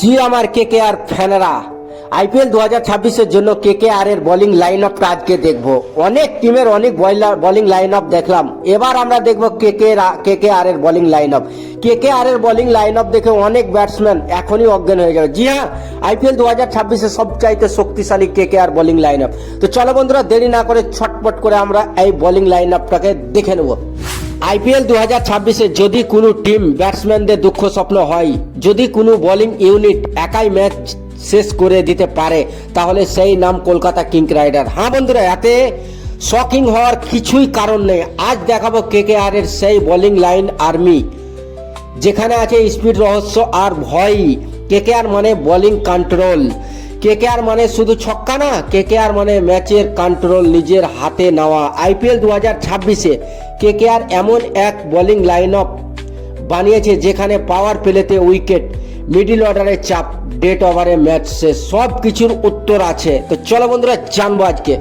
জি আমার KKR ফ্যানেরা, IPL 2026-এর জন্য KKR এর বোলিং লাইন আপটা আজকে দেখবো। অনেক টিমের অনেক বোলিং লাইন আপ দেখলাম, এবার আমরা দেখবো কেকেআর এর বোলিং লাইন আপ। কেকেআর এর বোলিং লাইন আপ দেখে অনেক ব্যাটসম্যান এখনই অজ্ঞান হয়ে যাবে। জি হ্যাঁ, আইপিএল 2026-এ সবচাইতে শক্তিশালী কেকেআর বোলিং লাইন আপ। তো চলো বন্ধুরা, দেরি না করে ছটপট করে আমরা এই বোলিং লাইন আপটাকে দেখে নেবো। আইপিএল 2026-এ যদি কোনো টিম ব্যাটসম্যানদের দুঃখ স্বপ্ন হয়, যদি কোনো বোলিং ইউনিট একাই ম্যাচ শেষ করে দিতে পারে, তাহলে সেই নাম কলকাতা কিং রাইডার। হ্যাঁ বন্ধুরা, এতে শকিং হওয়ার কিছুই কারণ নেই। আজ দেখাবো কেকেআর এর সেই বোলিং লাইন আর্মি, যেখানে আছে স্পিড, রহস্য আর ভয়। কেকেআর মানে বোলিং কন্ট্রোল। কেকেআর মানে শুধু ছক্কা না, কেকেআর মানে ম্যাচের কন্ট্রোল নিজের হাতে নেওয়া। আইপিএল 2026-এ কেকেআর এমন এক বোলিং লাইন আপ বানিয়েছে যেখানে পাওয়ার প্লেতে উইকেট, মিডিল অর্ডারে চাপ, ডেট ওভারে ম্যাচ শেষ, সব কিছুর উত্তর আছে। তো চলো বন্ধুরা, জানবো আজকে।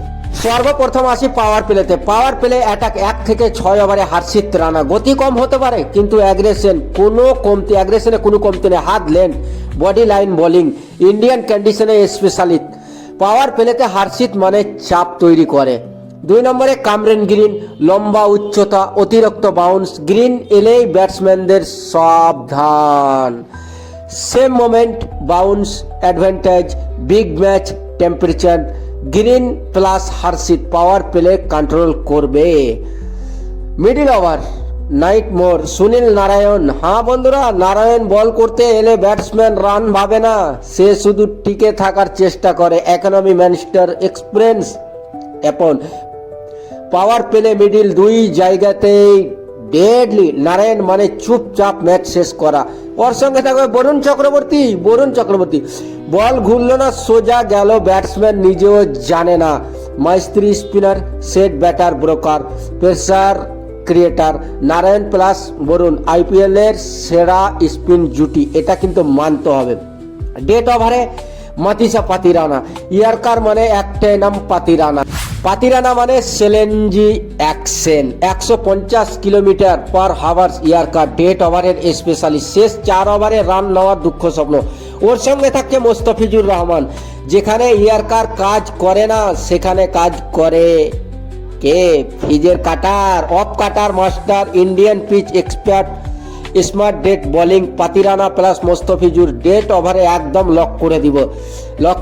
সর্বপ্রথম আসি পাওয়ার প্লেতে। পাওয়ার প্লে অ্যাটাক 1 থেকে 6 ওভারে হার্ষিত রানা। গতি কম হতে পারে কিন্তু অ্যাগ্রেশনে কোনো কমতি নেই। হাত, length, body line bowling Indian কন্ডিশনে স্পেশালিস্ট। পাওয়ার প্লেতে হার্ষিত মানে চাপ তৈরি করে। 2 নম্বরে কামরেন গ্রিন, লম্বা, উচ্চতা, অতিরিক্ত বাউন্স। গ্রিন এলেই ব্যাটসম্যানদের সাবধান। Same moment, bounce, advantage, big match, temperature. Green plus Harshit power play control করবে। মিডিল ওভার, নাইট মোর, সুনীল নারায়ণ। হ্যাঁ বন্ধুরা, নারায়ণ বল করতে এলে ব্যাটসম্যান রান ভাবে না, সে শুধু টিকে থাকার চেষ্টা করে। ইকোনমি ম্যানস্টার, এক্সপিরিয়েন্স অ্যাপন। পাওয়ার প্লে মিডিল দুই জায়গাতেই ডেডলি। নারায়ণ মানে চুপচাপ ম্যাচ শেষ করা। ওর সঙ্গে থাকবে বরুণ চক্রবর্তী। বল ঘুরলো না, সোজা গেল, ব্যাটসম্যান নিজেও জানে না। Mystery spinner, set batter, broker, pressure creator. Narine plus Varun IPL এর সেরা স্পিন জুটি, এটা কিন্তু মানতে হবে। ডেট ওভারে মাতিসা পাতিরানা। ইয়ারকার মানে একটাই নাম, পাতিরানা মানে চ্যালেঞ্জি অ্যাকশন। 150 কিলোমিটার পার হাওয়ার ইয়ারকার। ডেট ওভারের স্পেশালিস্ট। শেষ 4 ওভারে রান নেওয়ার দুঃখ স্বপ্ন। ওর সঙ্গে থাকছে মোস্তাফিজুর রহমান। যেখানে ইয়ারকার কাজ করে না, সেখানে কাজ করে কে? ফিজের cutter, off cutter master, Indian pitch expert, smart. Death bowling Pathirana plus Mustafizur. Death ওভারে একদম লক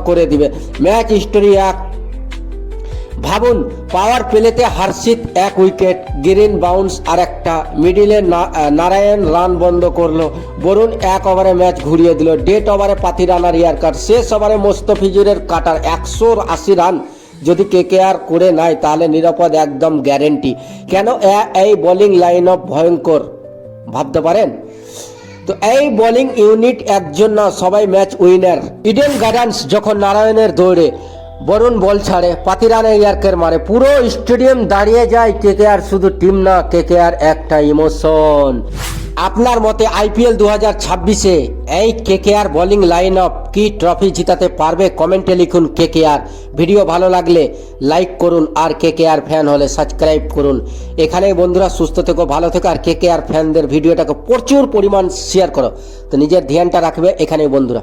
করে দিবে। Match history 1। ভাবুন, পাওয়ার প্লেতে হার্ষিত 1 উইকেট, গ্রিন বাউন্স আর একটা, মিডিলে নারায়ণ রান বন্ধ করলো, বরুণ 1 ওভারে ম্যাচ ঘুরিয়ে দিল। ডেট ওভারে পাতিরানার ইয়ারকার। শেষ ওভারে মোস্তাফিজুরের কাটার। 180 রান যদি কেকেআর করে নেয়, তাহলে নিরাপদ একদম গ্যারেন্টি। কেন এই বোলিং লাইন আপ ভয়ঙ্কর ভাবতে পারেন? তো এই বোলিং ইউনিট একজন না, সবাই ম্যাচ উইনার। ইডেন গার্ডেন্স যখন নারায়ণের দৌড়ে, বরুণ বল ছাড়ে, পাতিরানা ইয়ার্কের মারে, পুরো স্টেডিয়াম দাঁড়িয়ে যায়। কেকেআর শুধু টিম না, কেকেআর একটা ইমোশন। আপনার মতে আইপিএল 2026-এ এই কেকেআর বোলিং লাইন আপ কি ট্রফি জিতাতে পারবে? কমেন্টে লিখুন কেকেআর। ভিডিও ভালো লাগলে লাইক করুন, আর কেকেআর ফ্যান হলে সাবস্ক্রাইব করুন। এখানেই বন্ধুরা, সুস্থ থেকো, ভালো থেকো, আর কেকেআর ফ্যানদের ভিডিওটাকে প্রচুর পরিমাণ শেয়ার করো। তো নিজের ধ্যানটা রাখবে এখানেই বন্ধুরা।